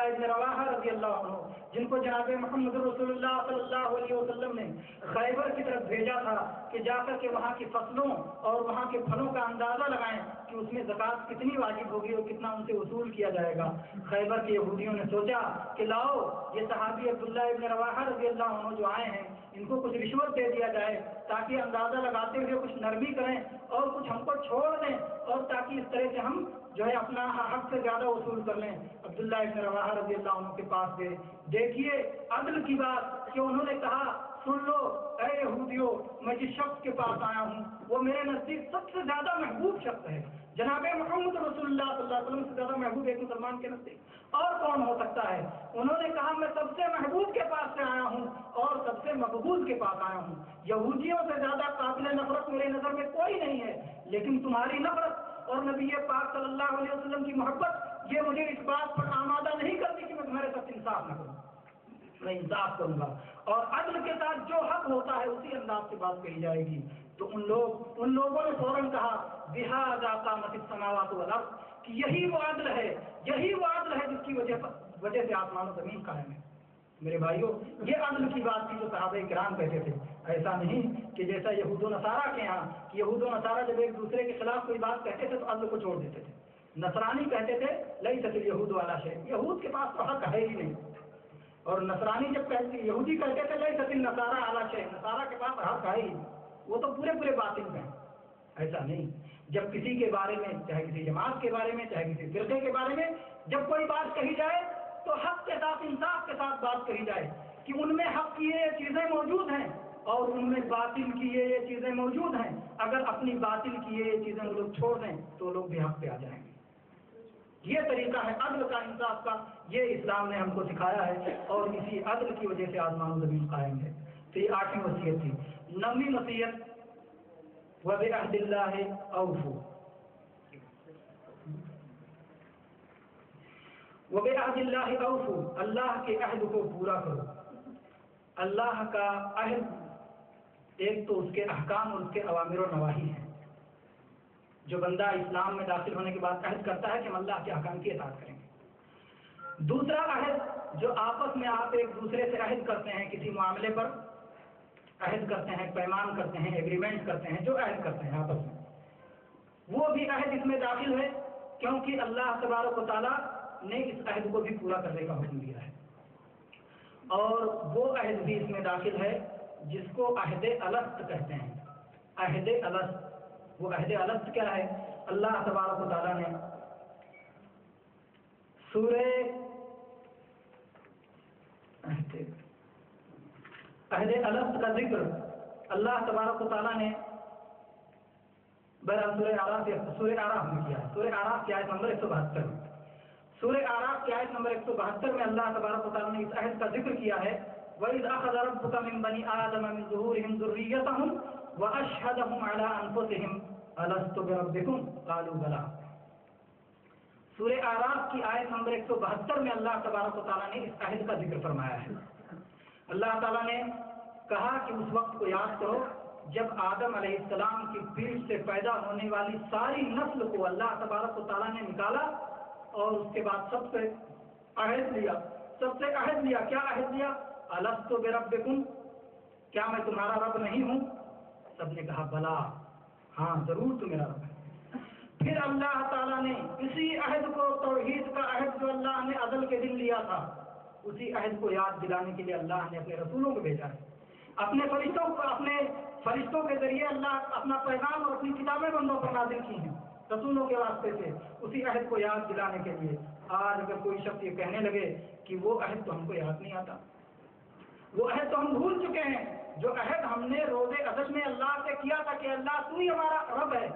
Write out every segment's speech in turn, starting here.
ابن رواحہ رضی اللہ عنہ، جن کو جناب محمد رسول اللہ صلی اللہ علیہ وسلم نے خیبر کی طرف بھیجا تھا کہ جا کر کے وہاں کی فصلوں اور وہاں کے پھلوں کا اندازہ لگائیں کہ اس میں زکوٰۃ کتنی واجب ہوگی اور کتنا ان سے وصول کیا جائے گا۔ خیبر کے یہودیوں نے سوچا کہ لاؤ یہ صحابی عبداللہ ابن رواحہ رضی اللہ عنہ جو آئے ہیں ان کو کچھ رشوت دے دیا جائے تاکہ اندازہ لگاتے ہوئے کچھ نرمی کریں اور کچھ ہم کو چھوڑ دیں، اور تاکہ اس طرح سے ہم جو ہے اپنا حق سے زیادہ وصول کر لیں۔ عبداللہ ابن رواحہ رضی اللہ عنہ کے پاس گئے، دیکھیے عدل کی بات کہ انہوں نے کہا سن لو اے یہودیوں، میں جس شخص کے پاس آیا ہوں وہ میرے نزدیک سب سے زیادہ محبوب شخص ہے، جناب محمد رسول اللہ صلی اللہ علیہ وسلم سے زیادہ محبوب ایک مسلمان کے نزدیک اور کون ہو سکتا ہے؟ انہوں نے کہا میں سب سے محبوب کے پاس سے آیا ہوں اور سب سے مقبول کے پاس آیا ہوں، یہودیوں سے زیادہ قابل نفرت میرے نظر میں کوئی نہیں ہے، لیکن تمہاری نفرت اور نبی پاک صلی اللہ علیہ وسلم کی محبت یہ مجھے اس بات پر آمادہ نہیں کرتی کہ میں تمہارے ساتھ انصاف نہ کروں، میں انصاف کروں گا اور عدل کے ساتھ جو حق ہوتا ہے اسی انداز سے بات کہی جائے گی۔ تو ان لوگوں نے فوراً کہا بہذا قامت السماوات والارض، کہ یہی وہ عدل ہے جس کی وجہ سے آسمان و زمین قائم ہے۔ میرے بھائیوں، یہ عدل کی بات تھی جو صحابہ کرام کہتے تھے، ایسا نہیں کہ جیسا یہود و نصارہ کے یہاں کہ یہود و نصارہ جب ایک دوسرے کے خلاف کوئی بات کہتے تھے تو عدل کو چھوڑ دیتے تھے۔ نصرانی کہتے تھے لیست الیہود علی شیء، یہود کے پاس تو حق ہے ہی نہیں، اور نصرانی جب کہتے یہودی کہتے تھے لیست النصارى علی شیء، نصارہ کے پاس حق ہے ہی، وہ تو پورے باطل ہیں۔ ایسا نہیں، جب کسی کے بارے میں، چاہے کسی جماعت کے بارے میں، چاہے کسی فرقے کے بارے میں جب کوئی بات کہی جائے تو حق کے ساتھ، انصاف کے ساتھ بات کہی جائے کہ ان میں حق کی یہ چیزیں موجود ہیں اور ان میں باطل کی یہ چیزیں موجود ہیں، اگر اپنی باطل کی یہ چیزیں وہ لوگ چھوڑ دیں تو لوگ بھی حق پہ آ جائیں گے۔ یہ طریقہ ہے عدل کا، انصاف کا، یہ اسلام نے ہم کو سکھایا ہے اور اسی عدل کی وجہ سے آسمان و زمین قائم ہے۔ تو یہ 8ویں وصیت تھی۔ 9ویں وصیت وَبِعَهْدِ اللَّهِ أَوْفُوا، وَبِعَهْدِ اللَّهِ أَوْفُوا، اللہ کے عہد کو پورا کرو۔ اللہ کا عہد ایک تو اس کے احکام اور اس کے اوامر و نواہی ہیں، جو بندہ اسلام میں داخل ہونے کے بعد عہد کرتا ہے کہ ہم اللہ کے احکام کی اطاعت کریں گے۔ دوسرا عہد جو آپس میں آپ ایک دوسرے سے عہد کرتے ہیں، کسی معاملے پر عہد کرتے ہیں، پیمان کرتے ہیں، ایگریمنٹ کرتے ہیں، جو عہد کرتے ہیں آپس میں، وہ بھی عہد اس میں داخل ہے، کیونکہ اللہ تبارک و تعالیٰ نے اس عہد کو بھی پورا کرنے کا حکم دیا ہے۔ اور وہ عہد بھی اس میں داخل ہے جس کو عہد الست کہتے ہیں۔ عہد الست، وہ عہد الست کیا ہے؟ اللہ تبارک و تعالیٰ نے سورہ عہد الست کا ذکر اللہ تبارک و تعالیٰ نے سورہ اعراف میں کیا ہے۔ سورہ اعراف کی آیت نمبر 172 میں، سورہ اعراف کی آیت نمبر 172 میں اللہ تبارک و تعالیٰ نے اس عہد کا ذکر کیا ہے وَإِذْ أَخَذَ رَبُّكَ مِنْ بَنِي آدَمَ مِنْ ظُهُورِهِمْ ذُرِّيَّتَهُمْ وَأَشْهَدَهُمْ عَلَىٰ أَنفُسِهِمْ أَلَسْتُ بِرَبِّكُمْ قَالُوا بَلَىٰ۔ سورہ اعراف کی آیت نمبر 172 میں اللہ تبارک و تعالیٰ نے اس عہد کا ذکر فرمایا ہے۔ اللہ تعالیٰ نے کہا کہ اس وقت کو یاد کرو جب آدم علیہ السلام کی پیٹ سے پیدا ہونے والی ساری نسل کو اللہ تبارک و تعالیٰ نے نکالا اور اس کے بعد سب سے عہد لیا۔ کیا عہد لیا؟ الست بربکم، کیا میں تمہارا رب نہیں ہوں؟ سب نے کہا بلا، ہاں ضرور تو میرا رب ہے۔ پھر اللہ تعالیٰ نے اسی عہد کو، توحید کا عہد جو اللہ نے ازل کے دن لیا تھا، اسی عہد کو یاد دلانے کے لیے اللہ نے اپنے رسولوں کو بھیجا ہے، اپنے فرشتوں کے ذریعے اللہ اپنا پیغام اور اپنی کتابیں بندوں پر نازل کی ہیں رسولوں کے واسطے سے، اسی عہد کو یاد دلانے کے لیے۔ آج اگر کوئی شخص یہ کہنے لگے کہ وہ عہد تو ہم کو یاد نہیں آتا، وہ عہد تو ہم بھول چکے ہیں، جو عہد ہم نے روز ازل میں اللہ سے کیا تھا کہ اللہ تو ہی ہمارا رب ہے،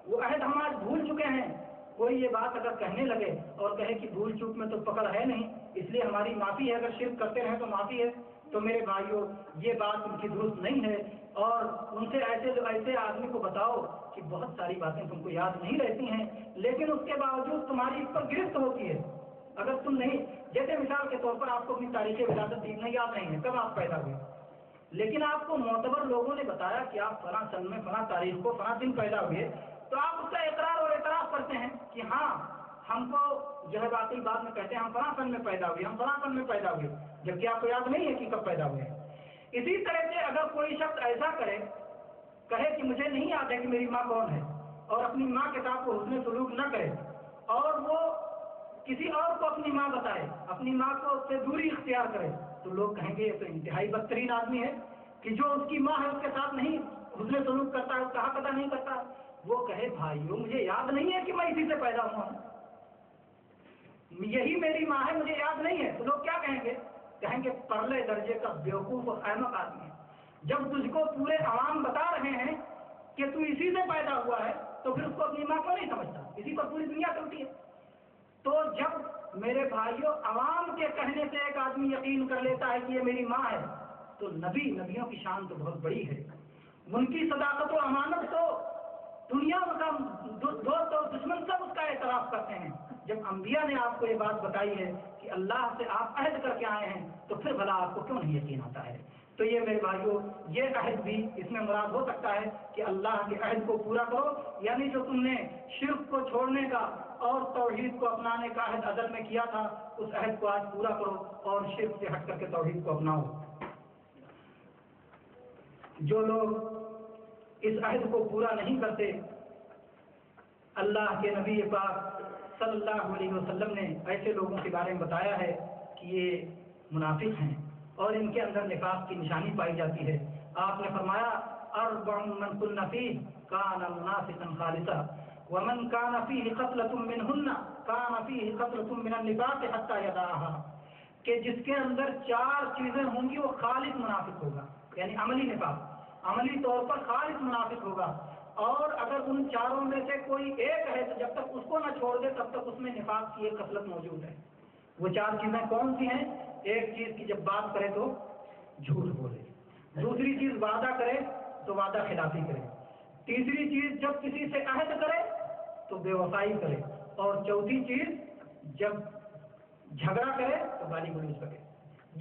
وہ عہد ہم آج بھول چکے ہیں۔ کوئی یہ بات اگر کہنے لگے اور کہے کہ بھول چوک میں تو پکڑ ہے نہیں، اس لیے ہماری معافی ہے، اگر شرک کرتے رہیں تو معافی ہے، تو میرے بھائیوں یہ بات ان کی درست نہیں ہے۔ اور ان سے ایسے آدمی کو بتاؤ کہ بہت ساری باتیں تم کو یاد نہیں رہتی ہیں، لیکن اس کے باوجود تمہاری اس پر گرفت ہوتی ہے۔ اگر تم نہیں، جیسے مثال کے طور پر آپ کو اپنی تاریخ ولادت نہیں یاد نہیں ہے، کب آپ پیدا ہوئے، لیکن آپ کو معتبر لوگوں نے بتایا کہ آپ فلاں سن میں فلاں تاریخ کو فلاں دن پیدا ہوئے، تو آپ اس کا اقرار اور اعتراف کرتے ہیں کہ ہاں ہم کو جو ہے واقعی بعد میں کہتے ہیں ہم فلاں سن میں پیدا ہوئے، ہم فلاں سن میں پیدا ہوئے، جبکہ آپ کو یاد نہیں ہے کہ کب پیدا ہوئے ہیں۔ اسی طرح سے اگر کوئی شخص ایسا کہے کہ مجھے نہیں یاد ہے کہ میری ماں کون ہے، اور اپنی ماں کے ساتھ وہ حسن سلوک نہ کرے، اور وہ کسی اور کو اپنی ماں بتائے، اپنی ماں کو اس سے دوری اختیار کرے، تو لوگ کہیں گے یہ تو انتہائی بدترین آدمی ہے کہ جو اس کی ماں ہے اس کے ساتھ نہیں حسن سلوک کرتا ہے، اس کا حق ادا نہیں کرتا۔ وہ کہے بھائیو مجھے یاد نہیں ہے کہ میں اسی سے پیدا ہوا ہوں، یہی میری ماں ہے، مجھے یاد نہیں ہے، تو لوگ کیا کہیں گے؟ کہیں گے پرلے درجے کا بیوقوف اور احمق آدمی ہے۔ جب تجھ کو پورے عوام بتا رہے ہیں کہ تو اسی سے پیدا ہوا ہے، تو پھر اس کو اپنی ماں کیوں نہیں سمجھتا؟ اسی پر پوری دنیا چلتی ہے۔ تو جب میرے بھائیوں عوام کے کہنے سے ایک آدمی یقین کر لیتا ہے کہ یہ میری ماں ہے، تو نبیوں کی شان تو بہت بڑی ہے، ان کی صداقت و امانت تو دنیا کا دوست اور دشمن سب اس کا اعتراف کرتے ہیں۔ جب انبیاء نے آپ کو یہ بات بتائی ہے کہ اللہ سے آپ عہد کر کے آئے ہیں، تو پھر بھلا آپ کو کیوں نہیں یقین آتا ہے؟ تو یہ میرے بھائیوں یہ عہد بھی اس میں مراد ہو سکتا ہے کہ اللہ کے عہد کو پورا کرو، یعنی جو تم نے شرک کو چھوڑنے کا اور توحید کو اپنانے کا عہد ازل میں کیا تھا، اس عہد کو آج پورا کرو اور شرک سے ہٹ کر کے توحید کو اپناؤ۔ جو لوگ اس عہد کو پورا نہیں کرتے، اللہ کے نبی پاک صلی اللہ علیہ وسلم نے ایسے لوگوں کے بارے میں بتایا ہے کہ یہ منافق ہیں اور ان کے اندر نفاق کی نشانی پائی جاتی ہے۔ آپ نے فرمایا اربع من کن فیہ کان منافقا خالصا ومن کان فیہ خصلۃ منہن کان فیہ خصلۃ من النفاق حتی یدعها، کہ جس کے اندر 4 چیزیں ہوں گی وہ خالص منافق ہوگا، یعنی عملی نفاق، عملی طور پر خالص منافق ہوگا۔ اور اگر ان 4 میں سے کوئی ایک ہے تو جب تک اس کو نہ چھوڑ دے تب تک اس میں نفاق کی ایک خصلت موجود ہے۔ وہ 4 چیزیں کون سی ہیں؟ ایک چیز کی جب بات کرے تو جھوٹ بولے، دوسری چیز وعدہ کرے تو وعدہ خلافی کرے، تیسری چیز جب کسی سے عہد کرے تو بے وفائی کرے، اور چوتھی چیز جب جھگڑا کرے تو گالی گلوچ کرے۔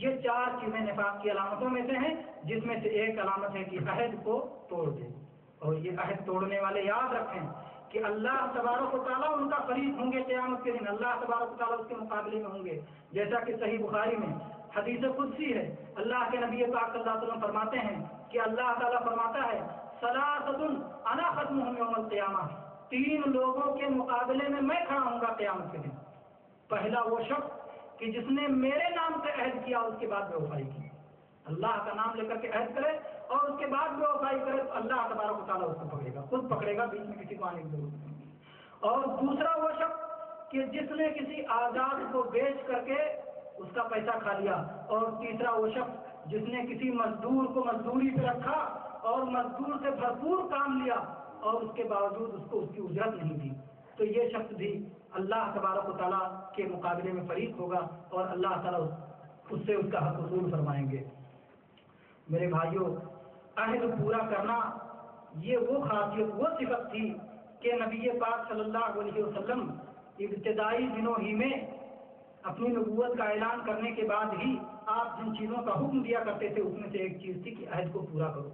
یہ 4 چیزیں نفاق کی علامتوں میں سے ہیں، جس میں سے ایک علامت ہے کہ عہد کو توڑ دے۔ اور یہ عہد توڑنے والے یاد رکھیں کہ اللہ تبارک و تعالیٰ ان کا فریق ہوں گے قیامت کے دن، اللہ تبارک و تعالیٰ اس کے مقابلے میں ہوں گے، جیسا کہ صحیح بخاری میں حدیث قدسی ہے۔ اللہ کے نبی پاک صلی اللہ علیہ وسلم فرماتے ہیں کہ اللہ تعالیٰ فرماتا ہے ثلاثۃ انا ختمہم یوم القیامہ، 3 لوگوں کے مقابلے میں میں کھڑا ہوں گا قیامت کے دن۔ پہلا وہ شخص کہ جس نے میرے نام سے عہد کیا اس کے بعد بے وفائی کی، اللہ کا نام لے کر کے عہد کرے اور اس کے بعد بے وفائی کرے تو اللہ تبارک و تعالیٰ اس کو پکڑے گا، خود پکڑے گا، بیچ میں کسی کو آنے کی ضرورت نہیں۔ اور دوسرا وہ شخص کہ جس نے کسی آزاد کو بیچ کر کے اس کا پیسہ کھا لیا، اور تیسرا وہ شخص جس نے کسی مزدور کو مزدوری پہ رکھا اور مزدور سے بھرپور کام لیا اور اس کے باوجود اس کو اس کی اجرت نہیں دی، تو یہ شخص بھی اللہ تبارک و تعالیٰ کے مقابلے میں فریق ہوگا اور اللہ تعالیٰ اس سے اس کا حق وصول فرمائیں گے۔ میرے بھائیوں، عہد پورا کرنا یہ وہ خاصیت، وہ صفت تھی کہ نبی پاک صلی اللہ علیہ وسلم ابتدائی دنوں ہی میں اپنی نبوت کا اعلان کرنے کے بعد ہی آپ جن چیزوں کا حکم دیا کرتے تھے اس میں سے ایک چیز تھی کہ عہد کو پورا کرو،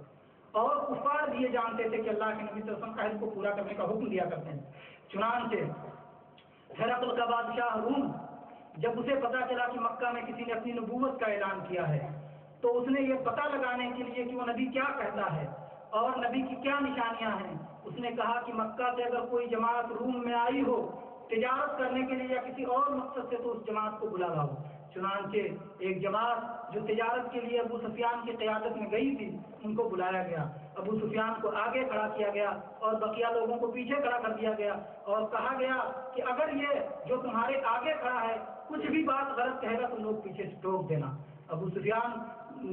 اور کفار بھی یہ جانتے تھے کہ اللہ کے نبی صلی اللہ علیہ وسلم عہد کو پورا کرنے کا حکم دیا کرتے ہیں۔ چنانچہ ہرقل کا بادشاہ روم جب اسے پتا چلا کہ مکہ میں کسی نے اپنی نبوت کا اعلان کیا ہے، تو اس نے یہ پتہ لگانے کے لیے کہ وہ نبی کیا کہتا ہے اور نبی کی کیا نشانیاں ہیں، اس نے کہا کہ مکہ سے اگر کوئی جماعت روم میں آئی ہو تجارت کرنے کے لیے یا کسی اور مقصد سے تو اس جماعت کو بلا لاؤ۔ چنانچہ ایک جماعت جو تجارت کے لیے ابو سفیان کی قیادت میں گئی تھی ان کو بلایا گیا، ابو سفیان کو آگے کھڑا کیا گیا اور بقیہ لوگوں کو پیچھے کھڑا کر دیا گیا، اور کہا گیا کہ اگر یہ جو تمہارے آگے کھڑا ہے کچھ بھی بات غلط کہے گا تو لوگ پیچھے سے ٹوک دینا۔ ابو سفیان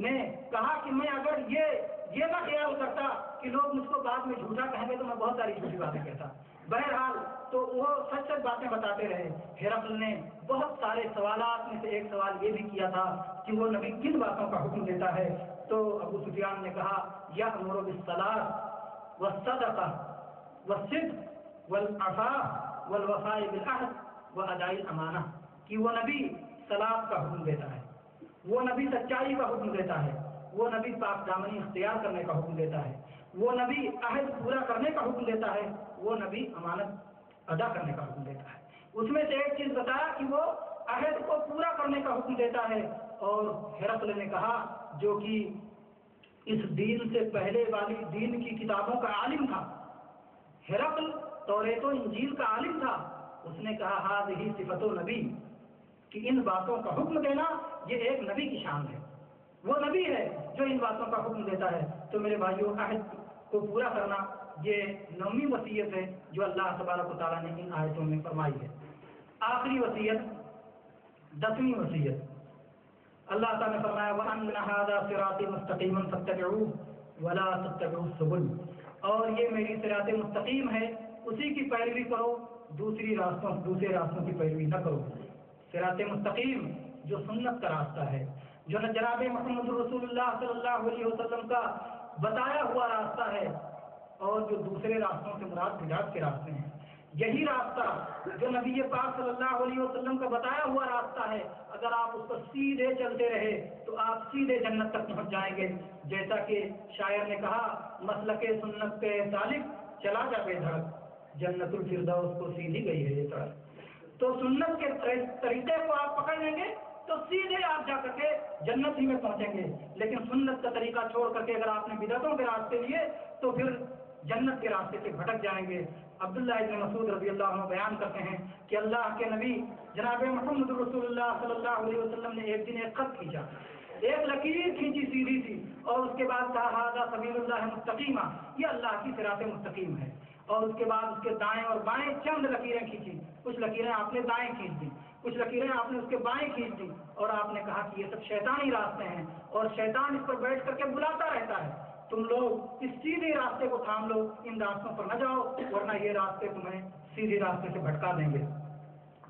نے کہا کہ میں اگر یہ نہ خیال کرتا کہ لوگ مجھ کو بعد میں جھوٹا کہیں گے تو میں بہت ساری جھوٹی باتیں کہتا۔ بہرحال تو وہ سچ سچ باتیں بتاتے رہے۔ ہرقل نے بہت سارے سوالات میں سے ایک سوال یہ بھی کیا تھا کہ وہ نبی کن باتوں کا حکم دیتا ہے، تو ابو سفیان نے کہا یأمر بالصلاۃ والصدقہ والصدق والعفاف والوفاء بالعہد واداء الامانہ، کہ وہ نبی صلاۃ کا حکم دیتا ہے، وہ نبی سچائی کا حکم دیتا ہے، وہ نبی پاک دامنی اختیار کرنے کا حکم دیتا ہے، وہ نبی عہد پورا کرنے کا حکم دیتا ہے، وہ نبی امانت ادا کرنے کا حکم دیتا ہے، اس میں سے ایک چیز بتایا کہ وہ عہد کو پورا کرنے کا حکم دیتا ہے، اور ہرقل نے کہا جو کہ اس دین سے پہلے والی دین کی کتابوں کا عالم تھا، ہرقل توریت و انجیل کا عالم تھا، اس نے کہا ہذہ صفت و نبی، کہ ان باتوں کا حکم دینا یہ ایک نبی کی شان ہے، وہ نبی ہے جو ان باتوں کا حکم دیتا ہے۔ تو میرے بھائیوں، عہد کو پورا کرنا یہ 9ویں وصیت ہے جو اللہ تبارک و تعالیٰ نے ان آیتوں میں فرمائی ہے۔ آخری وصیت 10ویں وصیت، اللہ تعالیٰ نے فرمایا وَأَنَّ هَذَا صِرَاطِي مُسْتَقِيمًا فَاتَّبِعُوهُ وَلَا تَتَّبِعُوا السُّبُلَ، اور یہ میری صراط مستقیم ہے، اسی کی پیروی کرو، دوسرے راستوں کی پیروی نہ کرو۔ صراط مستقیم جو سنت کا راستہ ہے، جو جناب محمد رسول اللہ صلی اللہ علیہ وسلم کا بتایا ہوا راستہ ہے، اور جو دوسرے راستوں سے مراد بدعت کے راستے ہیں، یہی راستہ جو نبی پاک صلی اللہ علیہ وسلم کا بتایا ہوا راستہ ہے، اگر آپ اس پر سیدھے چلتے رہے تو آپ سیدھے جنت تک پہنچ جائیں گے۔ جیسا کہ شاعر نے کہا مسلک سنت پہ سالک چلا جا بے دھڑک، جنت الفردوس کو سیدھی گئی ہے یہ سڑک۔ تو سنت کے طریقے کو آپ پکڑ لیں گے تو سیدھے آپ جا کر کے جنت ہی میں پہنچیں گے، لیکن سنت کا طریقہ چھوڑ کر کے اگر آپ نے بدعتوں کے راستے لیے تو پھر جنت کے راستے سے بھٹک جائیں گے۔ عبداللہ ابن مسعود رضی اللہ عنہ بیان کرتے ہیں کہ اللہ کے نبی جناب محمد رسول اللہ صلی اللہ علیہ وسلم نے ایک دن ایک خط کھینچا، ایک لکیر کھینچی سیدھی سی، اور اس کے بعد کہا ھذا سبیل اللہ مستقیمہ، یہ اللہ کی صراط مستقیم ہے، اور اس کے بعد اس کے دائیں اور بائیں چند لکیریں کھینچی، کچھ لکیریں آپ نے دائیں کھینچ دی، کچھ لکیریں آپ نے اس کے بائیں کھینچ دی، اور آپ نے کہا کہ یہ سب شیطانی راستے ہیں، اور شیطان اس پر بیٹھ کر کے بلاتا رہتا ہے، تم لوگ اس سیدھے راستے کو تھام لو، ان راستوں پر نہ جاؤ، ورنہ یہ راستے تمہیں سیدھے راستے سے بھٹکا دیں گے۔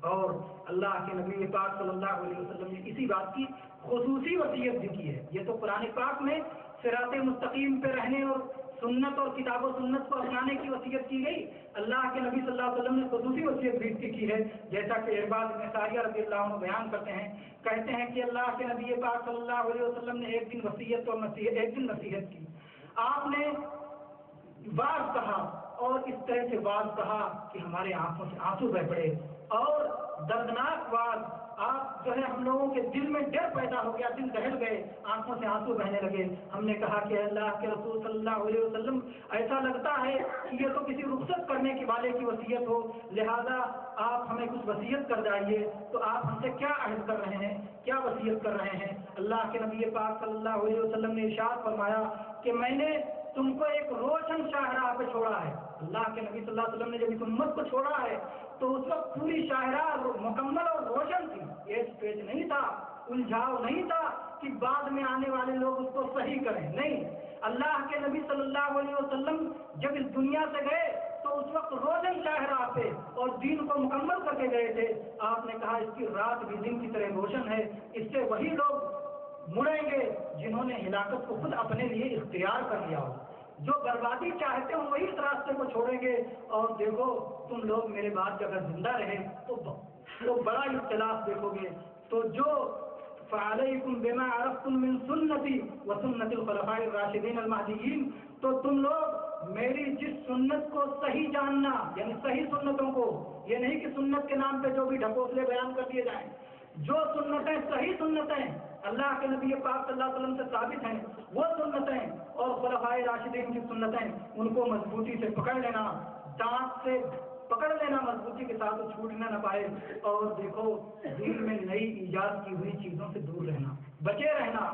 اور اللہ کے نبی پاک صلی اللہ علیہ وسلم نے اسی بات کی خصوصی وصیت بھی کی ہے۔ یہ تو قرآن پاک میں صراط مستقیم پہ رہنے اور سنت اور کتاب و سنت کو اپنانے کی وصیت کی گئی، اللہ کے نبی صلی اللہ علیہ وسلم نے خصوصی وصیت بھی اس کی ہے، جیسا کہ ارباز بن ساریہ رضی اللہ عنہ بیان کرتے ہیں، کہتے ہیں کہ اللہ کے نبی پاک صلی اللہ علیہ وسلم نے ایک دن نصیحت کی، آپ نے واز کہا، اور اس طرح سے واز کہا کہ ہمارے آنکھوں سے آنسو بہ پڑے، اور دردناک واز، آپ جو ہے ہم لوگوں کے دل میں ڈر پیدا ہو گیا، دل دہل گئے، آنکھوں سے آنسو بہنے لگے۔ ہم نے کہا کہ اللہ کے رسول صلی اللہ علیہ وسلم ایسا لگتا ہے کہ یہ تو کسی رخصت کرنے کے والے کی وصیت ہو، لہذا آپ ہمیں کچھ وصیت کر جائیے۔ تو آپ ہم سے کیا عہد کر رہے ہیں، کیا وصیت کر رہے ہیں؟ اللہ کے نبی پاک صلی اللہ علیہ وسلم نے ارشاد فرمایا کہ میں نے تم کو ایک روشن شاہراہ پہ چھوڑا ہے۔ اللہ کے نبی صلی اللہ علیہ وسلم نے جب اس امت کو چھوڑا ہے تو اس وقت پوری شاہراہ مکمل اور روشن تھی، ایج پیج نہیں تھا، الجھاؤ نہیں تھا کہ بعد میں آنے والے لوگ اس کو صحیح کریں، نہیں۔ اللہ کے نبی صلی اللہ علیہ وسلم جب اس دنیا سے گئے تو اس وقت روشن شاہراہ پہ اور دین کو مکمل کر کے گئے تھے۔ آپ نے کہا اس کی رات بھی دن کی طرح روشن ہے، اس سے وہی لوگ مڑیں گے جنہوں نے ہلاکت کو خود اپنے لیے اختیار کر لیا ہو، جو بربادی چاہتے ہوں وہی اس راستے کو چھوڑیں گے۔ اور دیکھو تم لوگ میرے بعد اگر زندہ رہے تو بڑا اختلاف دیکھو گے۔ تو جو فعلیکم بما عرفتم من سنتی وسنت الخلفاء الراشدین المہدیین، تو تم لوگ میری جس سنت کو صحیح جاننا، یعنی صحیح سنتوں کو، یہ نہیں کہ سنت کے نام پہ جو بھی ڈھکوسلے بیان کر دیے جائیں، جو سنتیں صحیح سنتیں اللہ کے نبی پاک صلی اللہ علیہ وسلم سے ثابت ہیں وہ سنتیں، اور خلفائے راشدین کی سنتیں، ان کو مضبوطی سے پکڑ لینا، دانت سے پکڑ لینا مضبوطی کے ساتھ، چھوٹنا نہ پائے۔ اور دیکھو دین میں نئی ایجاد کی ہوئی چیزوں سے دور رہنا، بچے رہنا،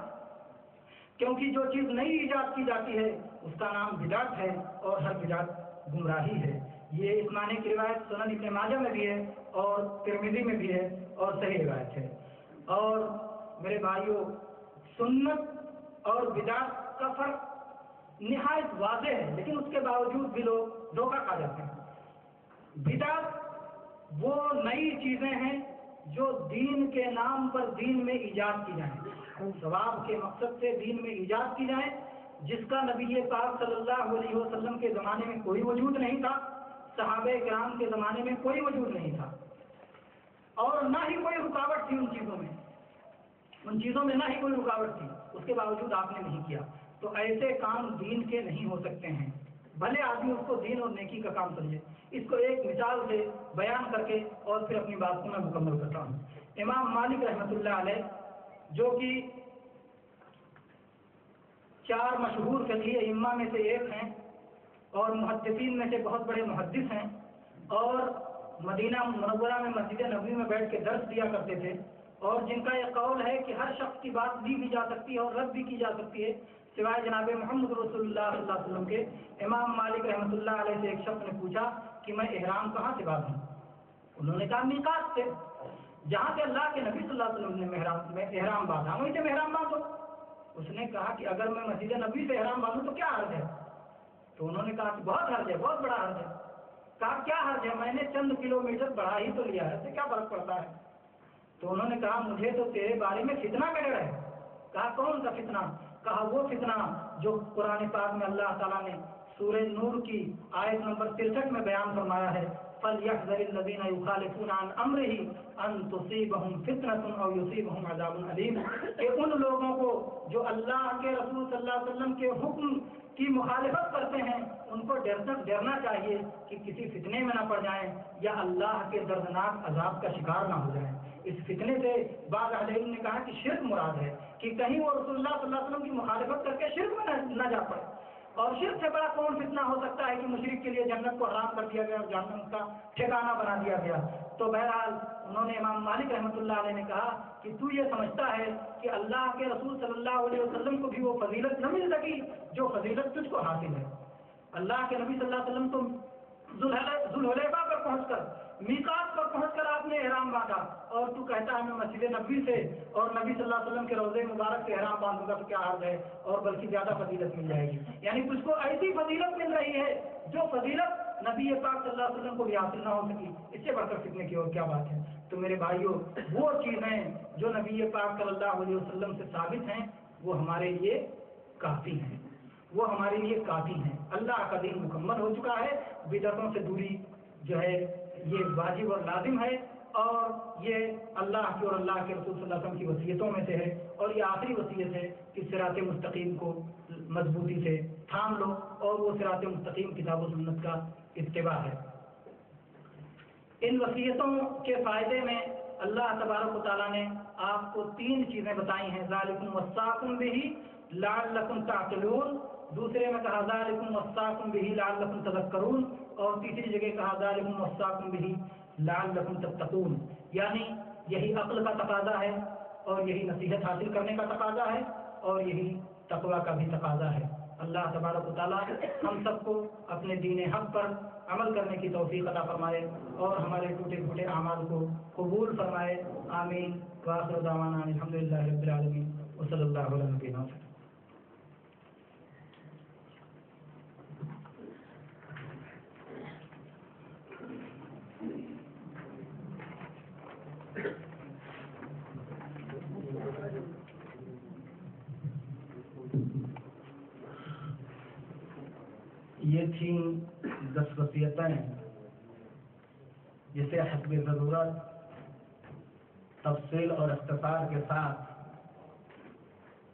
کیونکہ جو چیز نئی ایجاد کی جاتی ہے اس کا نام بدعت ہے، اور ہر بدعت گمراہی ہے۔ یہ اس معنی کی روایت سنن ابن ماجہ میں بھی ہے اور ترمذی میں بھی ہے اور صحیح روایت ہے۔ اور میرے بھائیوں، سنت اور بدعت کا فرق نہایت واضح ہے، لیکن اس کے باوجود بھی لوگ دھوکہ کھا جاتے ہیں۔ بدعت وہ نئی چیزیں ہیں جو دین کے نام پر دین میں ایجاد کی جائیں، ثواب کے مقصد سے دین میں ایجاد کی جائیں، جس کا نبی پاک صلی اللہ علیہ وسلم کے زمانے میں کوئی وجود نہیں تھا، صحابہ کرام کے زمانے میں کوئی وجود نہیں تھا، اور نہ ہی کوئی رکاوٹ تھی ان چیزوں میں نہ ہی کوئی رکاوٹ تھی، اس کے باوجود آپ نے نہیں کیا، تو ایسے کام دین کے نہیں ہو سکتے ہیں۔ بھلے آدمی اس کو دین اور نیکی کا کام سمجھے۔ اس کو ایک مثال سے بیان کر کے اور پھر اپنی بات کو میں مکمل کرتا ہوں۔ امام مالک رحمۃ اللہ علیہ جو کہ 4 مشہور فقیہ ائمہ میں سے ایک ہیں اور محدثین میں سے بہت بڑے محدث ہیں، اور مدینہ منورہ میں مسجد نبوی میں بیٹھ کے درس دیا کرتے تھے، اور جن کا یہ قول ہے کہ ہر شخص کی بات لی بھی جا سکتی ہے اور رد بھی کی جا سکتی ہے سوائے جناب محمد رسول اللہ صلی اللہ علیہ وسلم کے۔ امام مالک رحمۃ اللہ علیہ سے ایک شخص نے پوچھا کہ میں احرام کہاں سے باندھوں؟ انہوں نے کہا میقات سے، جہاں سے اللہ کے نبی صلی اللہ علیہ وسلم نے احرام باندھا وہیں سے احرام باندھو۔ اس نے کہا کہ اگر میں مسجد نبوی سے احرام باندھوں تو کیا حرج ہے؟ تو انہوں نے کہا کہ بہت حرج ہے، بہت بڑا حرج ہے۔ کہا کیا حرج ہے؟ میں نے چند کلومیٹر بڑھا ہی تو لیا ہے، اس سے کیا فرق پڑتا ہے؟ تو انہوں نے کہا مجھے تو تیرے بارے میں فتنہ کہہ رہا ہے۔ کہا کون سا فتنہ؟ کہا وہ فتنہ جو قرآن پاک میں اللہ تعالیٰ نے سورہ نور کی آیت نمبر 63 میں بیان فرمایا ہے، فَلْيَحْذَرِ الَّذِينَ يُخَالِفُونَ عَنْ أَمْرِهِ أَن تُصِيبَهُمْ فِتْنَةٌ أَوْ يُصِيبَهُمْ عَذَابٌ أَلِيمٌ، کہ ان لوگوں کو جو اللہ کے رسول صلی اللہ علیہ وسلم کے حکم کی مخالفت کرتے ہیں ان کو ڈرنا چاہیے کہ کسی فتنے میں نہ پڑ جائیں یا اللہ کے دردناک عذاب کا شکار نہ ہو جائیں۔ اس فتنے سے بعض اہل علم نے کہا کہ شرک مراد ہے، کہ کہیں وہ رسول اللہ صلی اللہ علیہ وسلم کی مخالفت کر کے شرک میں نہ جا پڑے۔ اور شرک سے بڑا کون فتنہ ہو سکتا ہے کہ مشرک کے لیے جنت کو حرام کر دیا گیا اور جہنم کا ٹھکانہ بنا دیا گیا۔ تو بہرحال انہوں نے امام مالک رحمۃ اللہ علیہ نے کہا کہ تو یہ سمجھتا ہے کہ اللہ کے رسول صلی اللہ علیہ وسلم کو بھی وہ فضیلت نہ مل سکی جو فضیلت تجھ کو حاصل ہے۔ اللہ کے نبی صلی اللہ علیہ وسلم تو ذوالحلیفہ پر پہنچ کر، میقات پر پہنچ کر آپ نے احرام باندھا، اور تو کہتا ہے میں مسجد نبوی سے اور نبی صلی اللہ علیہ وسلم کے روضے مبارک سے احرام باندھوں گا تو کیا حرج ہے، اور بلکہ زیادہ فضیلت مل جائے گی۔ یعنی تجھ کو ایسی فضیلت مل رہی ہے جو فضیلت نبی پاک صلی اللہ علیہ وسلم کو بھی حاصل نہ ہو سکی، اس سے بڑھ کر فتنے کی اور کیا بات ہے۔ تو میرے بھائیوں، وہ چیزیں جو نبی پاک صلی اللہ علیہ وسلم سے ثابت ہیں وہ ہمارے لیے کافی ہیں، وہ ہمارے لیے کافی ہیں۔ اللہ کا دین مکمل ہو چکا ہے، بدعتوں سے دوری جو ہے یہ واجب اور لازم ہے، اور یہ اللہ کی اور اللہ کے رسول صلی اللہ علیہ وسلم کی وصیتوں میں سے ہے، اور یہ آخری وصیت ہے کہ صراط مستقیم کو مضبوطی سے تھام لو، اور وہ صراط مستقیم کتاب و سنت کا اتباع ہے۔ ان وصیتوں کے فائدے میں اللہ تبارک و تعالیٰ نے آپ کو 3 چیزیں بتائی ہیں، ذالکم وصاکم بہ لعلکم تعقلون، دوسرے میں کہا ذالکم وصاکم بہ لعلکم تذکرون، اور تیسری جگہ کہا ذالکم وصاکم بہ لعلکم تتقون، یعنی یہی عقل کا تقاضا ہے، اور یہی نصیحت حاصل کرنے کا تقاضا ہے، اور یہی تقویٰ کا بھی تقاضا ہے۔ اللہ تبارک و تعالیٰ ہم سب کو اپنے دین حق پر عمل کرنے کی توفیق عطا فرمائے، اور ہمارے ٹوٹے پھوٹے اعمال کو قبول فرمائے۔ آمین۔ وآخر دعوانا الحمدللہ رب العالمین، وصلی اللہ علیہ نبینا محمد۔ یہ تھیں 10 وصیتیں جسے حسب ضرورت تفصیل اور اختصار کے ساتھ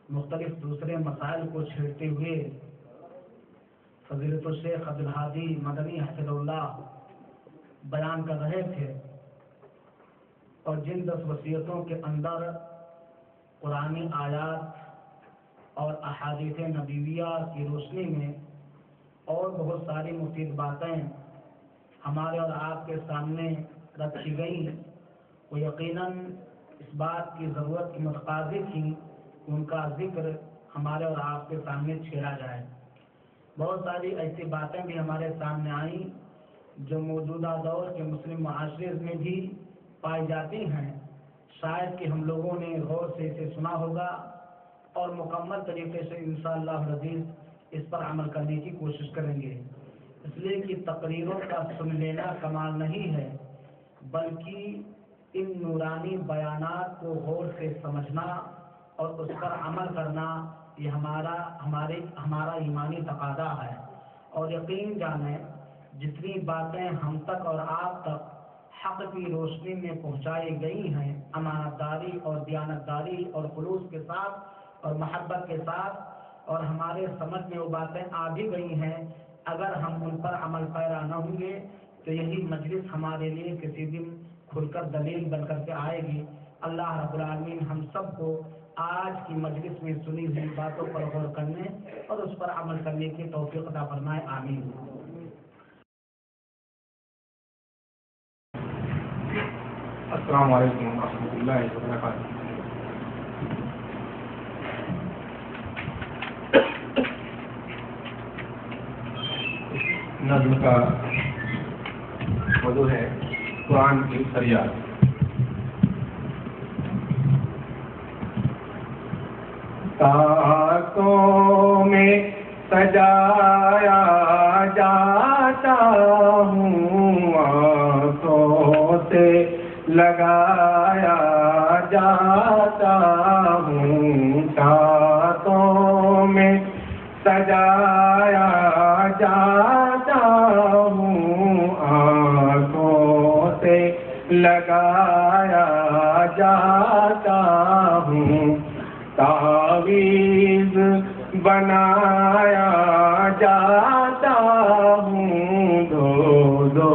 مختلف دوسرے مسائل کو چھیڑتے ہوئے فضیلت الشیخ عبدالہادی مدنی حفظہ اللہ بیان کر رہے تھے، اور جن 10 وصیتوں کے اندر قرآنی آیات اور احادیث نبویہ کی روشنی میں اور بہت ساری مفید باتیں ہمارے اور آپ کے سامنے رکھی گئیں، وہ یقیناً اس بات کی ضرورت کی متقاضی تھی کہ ان کا ذکر ہمارے اور آپ کے سامنے چھیڑا جائے۔ بہت ساری ایسی باتیں بھی ہمارے سامنے آئیں جو موجودہ دور کے مسلم معاشرے میں بھی پائی جاتی ہیں، شاید کہ ہم لوگوں نے غور سے اسے سنا ہوگا اور مکمل طریقے سے انشاءاللہ العزیز اس پر عمل کرنے کی کوشش کریں گے، اس لیے کہ تقریروں کا سن لینا کمال نہیں ہے، بلکہ ان نورانی بیانات کو غور سے سمجھنا اور اس پر عمل کرنا یہ ہمارا ایمانی تقاضا ہے۔ اور یقین جانیں جتنی باتیں ہم تک اور آپ تک حق کی روشنی میں پہنچائی گئی ہیں، امانت داری اور دیانت داری اور خلوص کے ساتھ اور محبت کے ساتھ، اور ہمارے سمجھ میں وہ باتیں آ بھی گئی ہیں، اگر ہم ان پر عمل پیرا نہ ہوں گے تو یہی مجلس ہمارے لیے کسی دن کھل کر دلیل بن کر کے آئے گی۔ اللہ رب العالمین ہم سب کو آج کی مجلس میں سنی ہوئی باتوں پر غور کرنے اور اس پر عمل کرنے کی توفیق عطا فرمائے، آمین۔ السلام علیکم ورحمۃ اللہ وبرکاتہ۔ نظم کا موضوع ہے قرآن کی فریاد۔ تاکوں میں سجایا جاتا ہوں، آنکھوں سے لگایا جاتا ہوں، تاکوں میں سجایا جاتا ہوں، آنکھوں سے لگایا جاتا ہوں، تعویذ بنایا جاتا ہوں، دو دو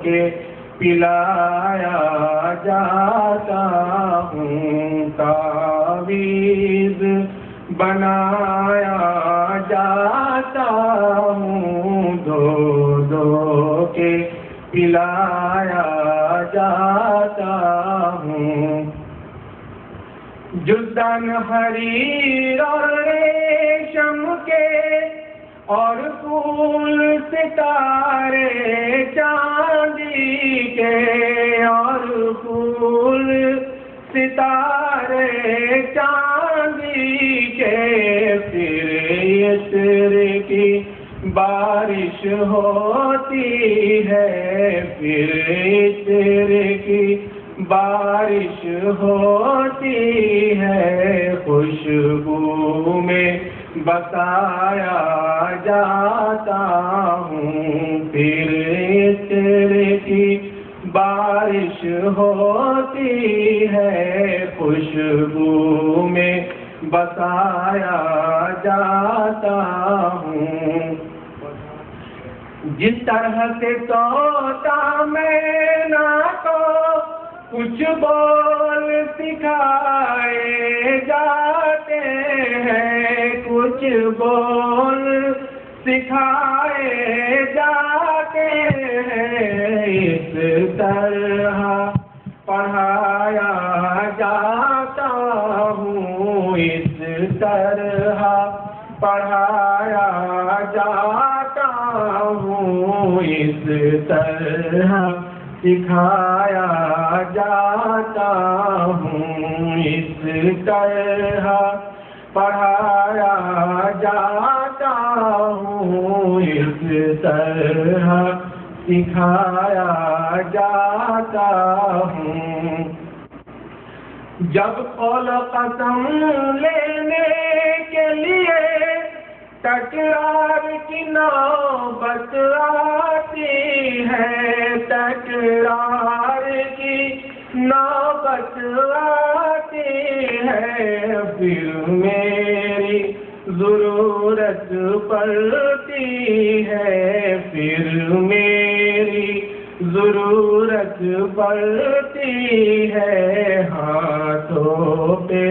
کے پلایا جاتا ہوں، تعویذ بنایا جاتا ہوں، دو دو کے پلایا جاتا ہوں، جدن حریر اور ریشم کے اور پھول ستارے چاندی کے، اور پھول ستارے چاندی کے، پھر عطر کی بارش ہوتی ہے، پھر عطر کی بارش ہوتی ہے، خوشبو میں بسایا جاتا ہوں، پھر عطر کی بارش ہوتی ہے، خوشبو میں بسایا جاتا ہوں، جس طرح سے طوطا مینا کو کچھ بول سکھائے جاتے ہیں، کچھ بول سکھائے جاتے ہیں، اس طرح پڑھایا جاتا ہوں، اس طرح پڑھایا جاتا ہوں، اس طرح سکھایا جاتا ہوں، اس طرح پڑھایا جاتا ہوں، اس طرح سکھایا جاتا ہوں، جب قول قسم لینے کے لیے تکرار کی نوبت آتی ہے، تکرار کی نوبت آتی ہے، پھر میری ضرورت پڑتی ہے، پھر میری ضرورت پڑتی ہے، ہاتھوں پہ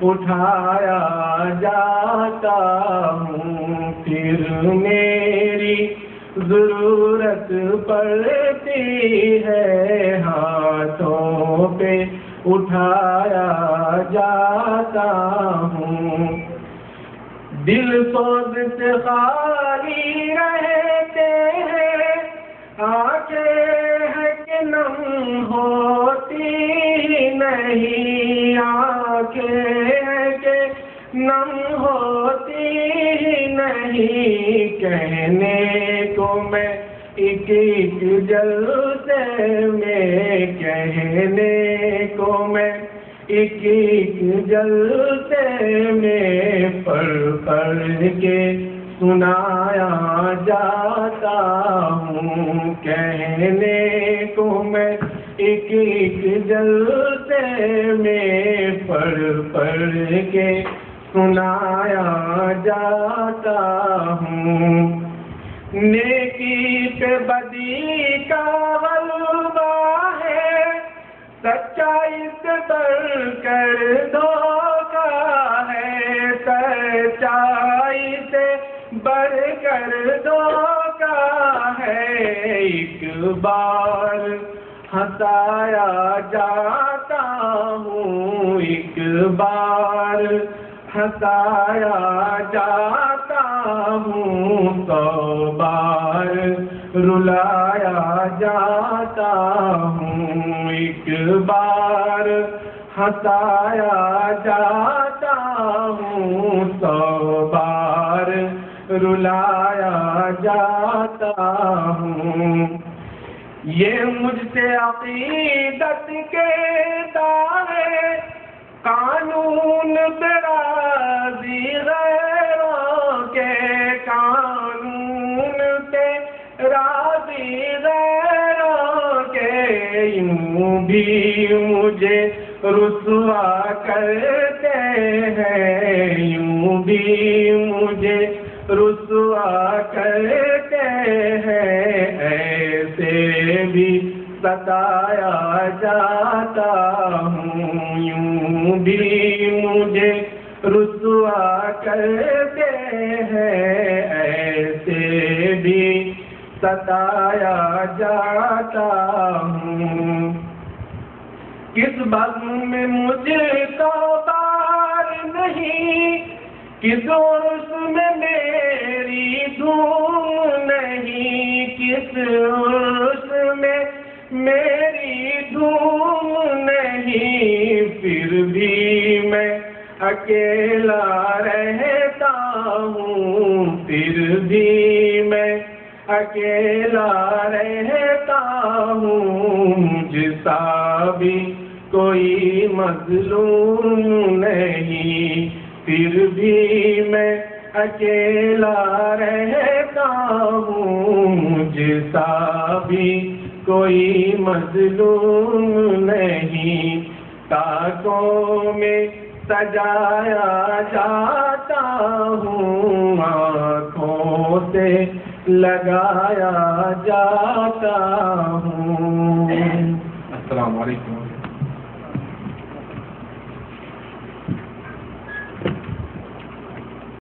اٹھایا جاتا ہوں، پھر میری ضرورت پڑتی ہے، ہاتھوں پہ اٹھایا جاتا ہوں، دل سوز سے خالی رہتے ہیں، آنکھیں ہیں کہ نم ہوتی نہیں، آنکھیں ہیں کہ نم ہوتی نہیں، کہنے کو میں ایک ایک جلسے میں، کہنے کو میں ایک ایک جلسے میں پڑھ پڑھ کے سنایا جاتا ہوں، کہنے کو میں ایک ایک جلسے میں پڑھ پڑھ کے سنایا جاتا ہوں، نیکی پہ بدی کا غلبہ ہے، سچائی سے بڑھ کر دھوکا ہے، سچائی سے بڑھ کر دھوکا ہے۔ ایک بار ہنسایا جاتا ہوں، ایک بار ہنسایا جاتا ہوں، 100 بار رلایا جاتا ہوں۔ ایک بار ہنسایا جاتا ہوں، 100 بار رلایا جاتا ہوں۔ یہ مجھ سے عقیدت کے دعوے، قانون پہ راضی غیروں کے، قانون پہ راضی غیروں کے، یوں بھی مجھے رسوا کرتے ہیں، یوں بھی مجھے رسوا کرتے ہیں۔ ایسے بھی ستایا جاتا ہوں، یوں بھی مجھے رسوا کرتے ہیں، ایسے بھی ستایا جاتا ہوں۔ کس بزم میں مجھے تو بار نہیں، کس عرس میں میری دھوم نہیں، کس عرس میں میری دھوم نہیں، پھر بھی میں اکیلا رہتا ہوں، پھر بھی میں اکیلا رہتا ہوں۔ مجھ سا بھی کوئی مظلوم نہیں، پھر بھی میں اکیلا رہتا ہوں۔ مجھ سا بھی کوئی مظلوم نہیں، تاکوں میں سجایا جاتا ہوں، آنکھوں سے لگایا جاتا ہوں۔ السلام علیکم۔